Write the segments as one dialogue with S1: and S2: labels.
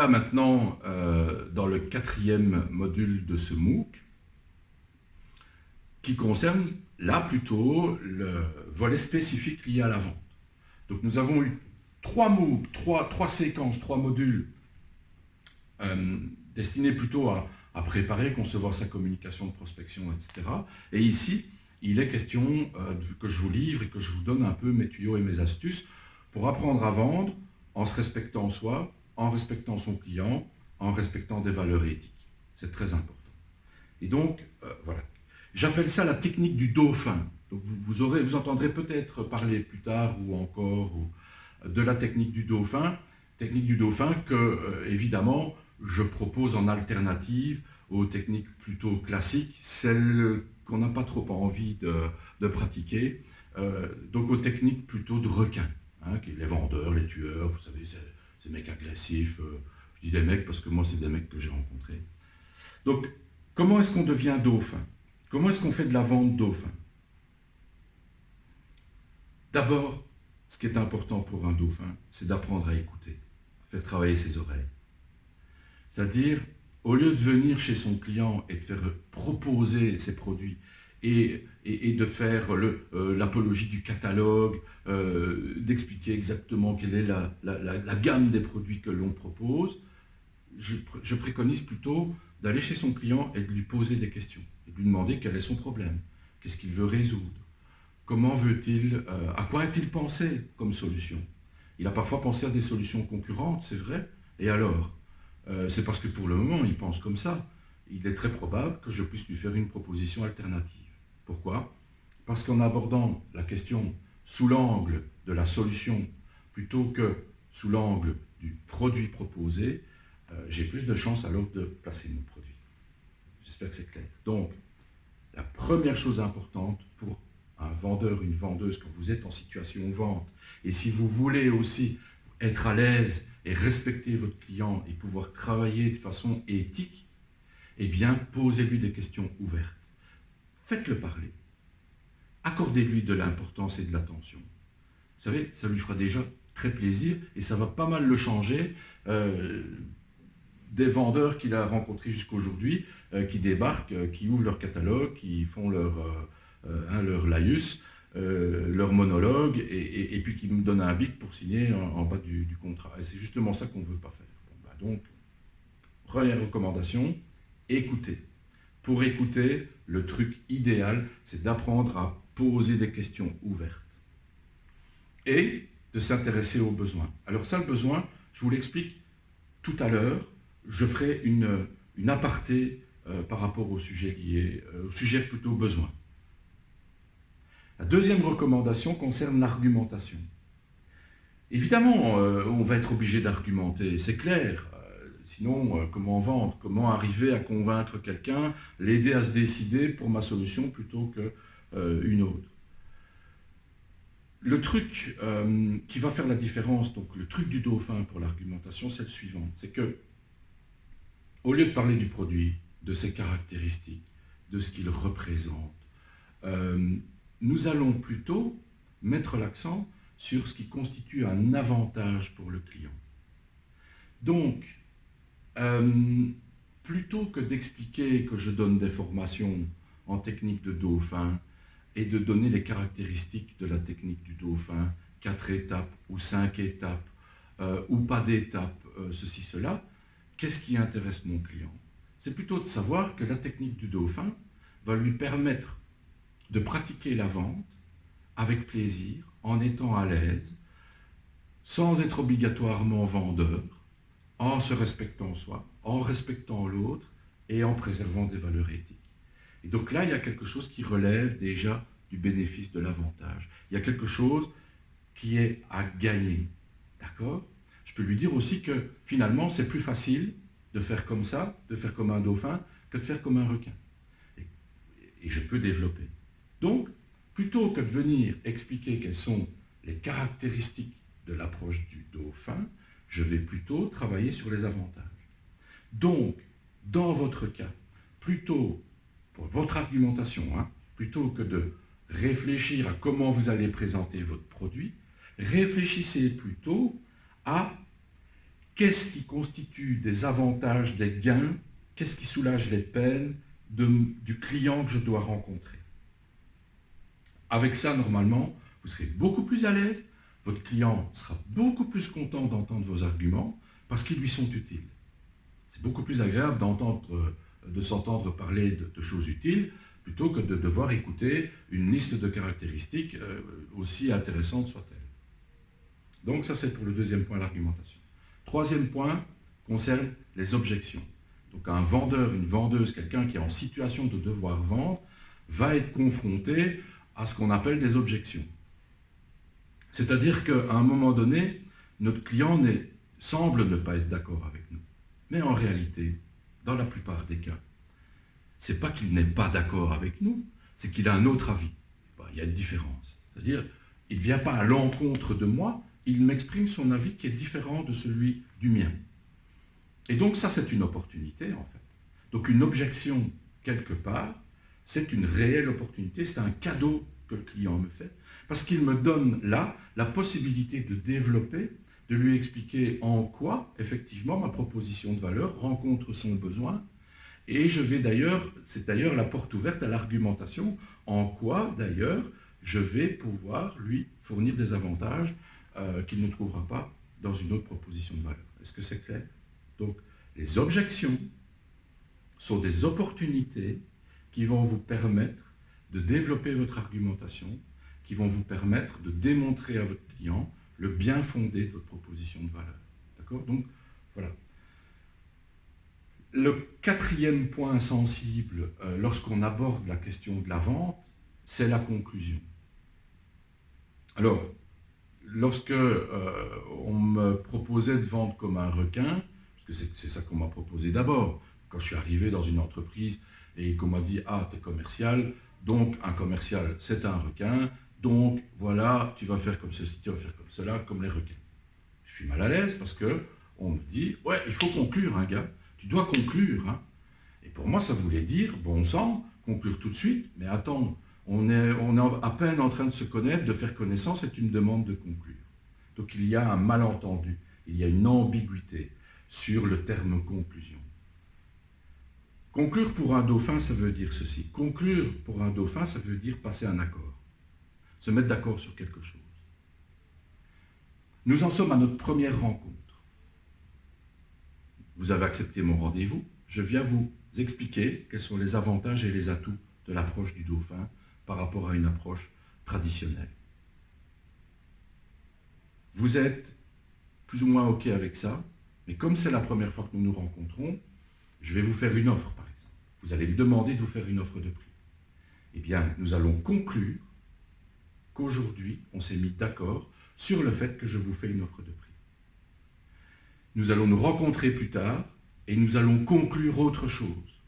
S1: voilà maintenant dans le 4e module de ce MOOC, qui concerne là plutôt le volet spécifique lié à la vente. Donc nous avons eu 3 MOOC, 3 séquences, 3 modules destinés plutôt à préparer, concevoir sa communication de prospection, etc. Et ici, il est question que je vous livre et que je vous donne un peu mes tuyaux et mes astuces pour apprendre à vendre en se respectant soi, en respectant son client, en respectant des valeurs éthiques. C'est très important. Et donc, voilà. J'appelle ça la technique du dauphin. Donc vous entendrez peut-être parler plus tard ou encore de la technique du dauphin. Technique du dauphin que, évidemment, je propose en alternative aux techniques plutôt classiques, celles qu'on n'a pas trop envie de pratiquer, donc aux techniques plutôt de requins, hein, les vendeurs, les tueurs, vous savez, ces mecs agressifs, je dis des mecs parce que moi c'est des mecs que j'ai rencontrés. Donc, comment est-ce qu'on devient dauphin? Comment est-ce qu'on fait de la vente dauphin? D'abord, ce qui est important pour un dauphin, c'est d'apprendre à écouter, faire travailler ses oreilles. C'est-à-dire, au lieu de venir chez son client et de faire proposer ses produits et de faire l'apologie du catalogue, d'expliquer exactement quelle est la gamme des produits que l'on propose, je préconise plutôt d'aller chez son client et de lui poser des questions, et de lui demander quel est son problème, qu'est-ce qu'il veut résoudre, comment veut-il, à quoi a-t-il pensé comme solution. Il a parfois pensé à des solutions concurrentes, c'est vrai, et alors c'est parce que pour le moment, il pense comme ça. Il est très probable que je puisse lui faire une proposition alternative. Pourquoi? Parce qu'en abordant la question sous l'angle de la solution plutôt que sous l'angle du produit proposé, j'ai plus de chances alors de placer mon produit. J'espère que c'est clair. Donc, la première chose importante pour un vendeur, une vendeuse, quand vous êtes en situation de vente, et si vous voulez aussi être à l'aise et respecter votre client et pouvoir travailler de façon éthique, eh bien, posez-lui des questions ouvertes. Faites-le parler. Accordez-lui de l'importance et de l'attention. Vous savez, ça lui fera déjà très plaisir et ça va pas mal le changer des vendeurs qu'il a rencontrés jusqu'aujourd'hui, qui débarquent, qui ouvrent leur catalogue, qui font leur laïus, leur monologue, et puis qui me donnent un bic pour signer en bas du contrat. Et c'est justement ça qu'on ne veut pas faire. Bon, bah donc, première recommandation, écoutez. Pour écouter, le truc idéal, c'est d'apprendre à poser des questions ouvertes et de s'intéresser aux besoins. Alors ça, le besoin, je vous l'explique tout à l'heure. Je ferai une aparté par rapport au sujet lié, au sujet plutôt besoin. La deuxième recommandation concerne l'argumentation. Évidemment, on va être obligé d'argumenter, c'est clair. Sinon, comment vendre? Comment arriver à convaincre quelqu'un, l'aider à se décider pour ma solution plutôt qu'une autre? Le truc qui va faire la différence, donc le truc du dauphin pour l'argumentation, c'est le suivant. C'est que, au lieu de parler du produit, de ses caractéristiques, de ce qu'il représente, nous allons plutôt mettre l'accent sur ce qui constitue un avantage pour le client. Donc, plutôt que d'expliquer que je donne des formations en technique de dauphin et de donner les caractéristiques de la technique du dauphin, 4 étapes ou 5 étapes, ou pas d'étapes, ceci, cela, qu'est-ce qui intéresse mon client? C'est plutôt de savoir que la technique du dauphin va lui permettre de pratiquer la vente avec plaisir, en étant à l'aise, sans être obligatoirement vendeur, en se respectant soi, en respectant l'autre et en préservant des valeurs éthiques. Et donc là, il y a quelque chose qui relève déjà du bénéfice de l'avantage. Il y a quelque chose qui est à gagner. D'accord? Je peux lui dire aussi que finalement, c'est plus facile de faire comme ça, de faire comme un dauphin, que de faire comme un requin. Et je peux développer. Donc, plutôt que de venir expliquer quelles sont les caractéristiques de l'approche du dauphin, je vais plutôt travailler sur les avantages. Donc, dans votre cas, plutôt, pour votre argumentation, plutôt que de réfléchir à comment vous allez présenter votre produit, réfléchissez plutôt à qu'est-ce qui constitue des avantages, des gains, qu'est-ce qui soulage les peines du client que je dois rencontrer. Avec ça, normalement, vous serez beaucoup plus à l'aise, votre client sera beaucoup plus content d'entendre vos arguments parce qu'ils lui sont utiles. C'est beaucoup plus agréable de s'entendre parler de choses utiles plutôt que de devoir écouter une liste de caractéristiques aussi intéressante soit-elle. Donc ça, c'est pour le deuxième point, l'argumentation. Troisième point concerne les objections. Donc un vendeur, une vendeuse, quelqu'un qui est en situation de devoir vendre, va être confronté à ce qu'on appelle des objections. C'est-à-dire qu'à un moment donné, notre client semble ne pas être d'accord avec nous. Mais en réalité, dans la plupart des cas, c'est pas qu'il n'est pas d'accord avec nous, c'est qu'il a un autre avis. Il y a une différence. C'est-à-dire, il ne vient pas à l'encontre de moi, il m'exprime son avis qui est différent de celui du mien. Et donc ça, c'est une opportunité, en fait. Donc une objection, quelque part, c'est une réelle opportunité, c'est un cadeau que le client me fait, parce qu'il me donne là la possibilité de développer, de lui expliquer en quoi, effectivement, ma proposition de valeur rencontre son besoin. Et c'est d'ailleurs la porte ouverte à l'argumentation, en quoi, d'ailleurs, je vais pouvoir lui fournir des avantages qu'il ne trouvera pas dans une autre proposition de valeur. Est-ce que c'est clair? Donc, les objections sont des opportunités qui vont vous permettre de développer votre argumentation, qui vont vous permettre de démontrer à votre client le bien fondé de votre proposition de valeur. D'accord? Donc, voilà. Le quatrième point sensible lorsqu'on aborde la question de la vente, c'est la conclusion. Alors, lorsque on me proposait de vendre comme un requin, parce que c'est ça qu'on m'a proposé d'abord, quand je suis arrivé dans une entreprise et qu'on m'a dit « Ah, tu es commercial, donc un commercial, c'est un requin, donc voilà, tu vas faire comme ceci, tu vas faire comme cela, comme les requins. » Je suis mal à l'aise parce qu'on me dit « Ouais, il faut conclure, hein, gars, tu dois conclure. Hein. » Et pour moi, ça voulait dire, bon sang, conclure tout de suite, mais attends, on est à peine en train de se connaître, de faire connaissance, et tu me demandes de conclure. Donc il y a un malentendu, il y a une ambiguïté sur le terme conclusion. Conclure pour un dauphin, ça veut dire ceci. Conclure pour un dauphin, ça veut dire passer un accord, se mettre d'accord sur quelque chose. Nous en sommes à notre première rencontre. Vous avez accepté mon rendez-vous, je viens vous expliquer quels sont les avantages et les atouts de l'approche du dauphin par rapport à une approche traditionnelle. Vous êtes plus ou moins OK avec ça, mais comme c'est la première fois que nous nous rencontrons, je vais vous faire une offre, par exemple. Vous allez me demander de vous faire une offre de prix. Eh bien, nous allons conclure qu'aujourd'hui, on s'est mis d'accord sur le fait que je vous fais une offre de prix. Nous allons nous rencontrer plus tard et nous allons conclure autre chose.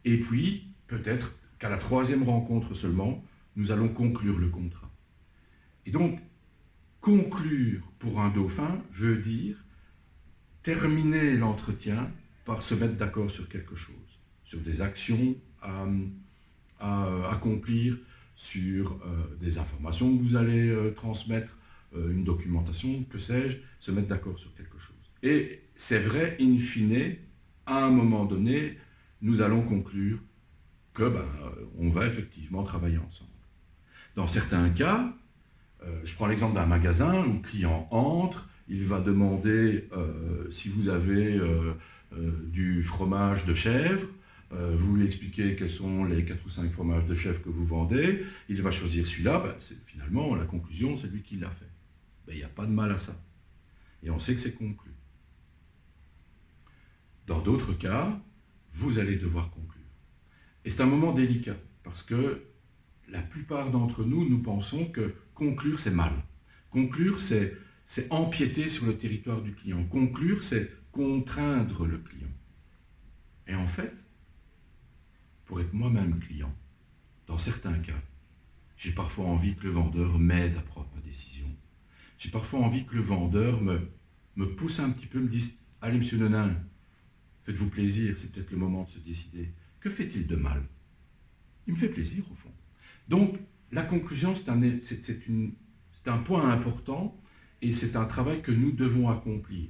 S1: Et puis, peut-être qu'à la troisième rencontre seulement, nous allons conclure le contrat. Et donc, conclure pour un dauphin veut dire terminer l'entretien par se mettre d'accord sur quelque chose, sur des actions à accomplir, sur des informations que vous allez transmettre, une documentation, que sais-je, se mettre d'accord sur quelque chose. Et c'est vrai, in fine, à un moment donné, nous allons conclure que on va effectivement travailler ensemble. Dans certains cas, je prends l'exemple d'un magasin où le client entre, il va demander si vous avez du fromage de chèvre, vous lui expliquez quels sont les 4 ou 5 fromages de chèvre que vous vendez, il va choisir celui-là, finalement la conclusion c'est lui qui l'a fait. Il n'y a pas de mal à ça. Et on sait que c'est conclu. Dans d'autres cas, vous allez devoir conclure. Et c'est un moment délicat, parce que la plupart d'entre nous, nous pensons que conclure, c'est mal. Conclure, c'est empiéter sur le territoire du client. Conclure, c'est contraindre le client. Et en fait, pour être moi-même client, dans certains cas, j'ai parfois envie que le vendeur m'aide à prendre ma décision. J'ai parfois envie que le vendeur me pousse un petit peu, me dise « Allez, monsieur Nonin, faites-vous plaisir, c'est peut-être le moment de se décider. Que fait-il de mal ?» Il me fait plaisir, au fond. Donc, la conclusion, c'est un point important et c'est un travail que nous devons accomplir.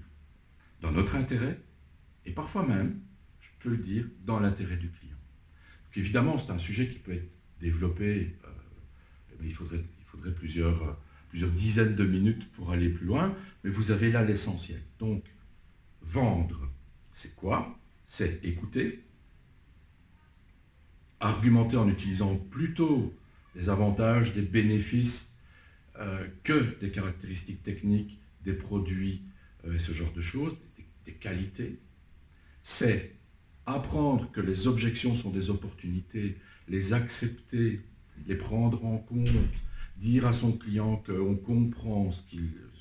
S1: dans notre intérêt, et parfois même, je peux le dire, dans l'intérêt du client. Donc évidemment, c'est un sujet qui peut être développé, il faudrait plusieurs dizaines de minutes pour aller plus loin, mais vous avez là l'essentiel. Donc, vendre, c'est quoi? C'est écouter, argumenter en utilisant plutôt des avantages, des bénéfices que des caractéristiques techniques, des produits, ce genre de choses, des qualités. C'est apprendre que les objections sont des opportunités, les accepter, les prendre en compte, dire à son client qu'on comprend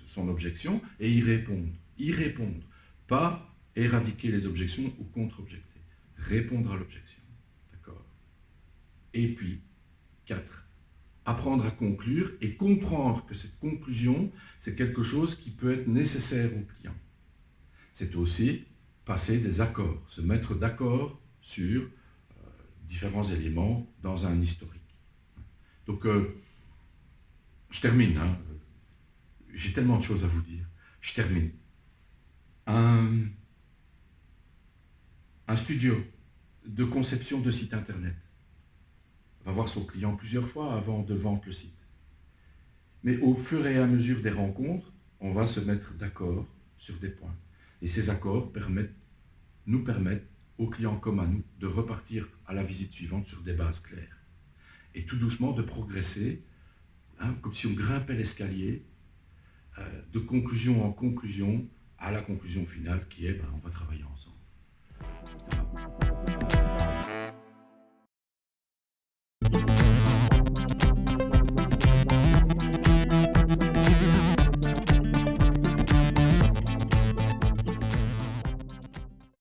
S1: son objection et y répondre. Y répondre. Pas éradiquer les objections ou contre-objecter. Répondre à l'objection. D'accord? Et puis, 4. Apprendre à conclure et comprendre que cette conclusion, c'est quelque chose qui peut être nécessaire au client. C'est aussi passer des accords, se mettre d'accord sur différents éléments dans un historique. Donc, je termine. J'ai tellement de choses à vous dire. Je termine. Un studio de conception de site internet va voir son client plusieurs fois avant de vendre le site. Mais au fur et à mesure des rencontres, on va se mettre d'accord sur des points. Et ces accords nous permettent, aux clients comme à nous, de repartir à la visite suivante sur des bases claires. Et tout doucement de progresser, comme si on grimpait l'escalier, de conclusion en conclusion, à la conclusion finale qui est, on va travailler ensemble.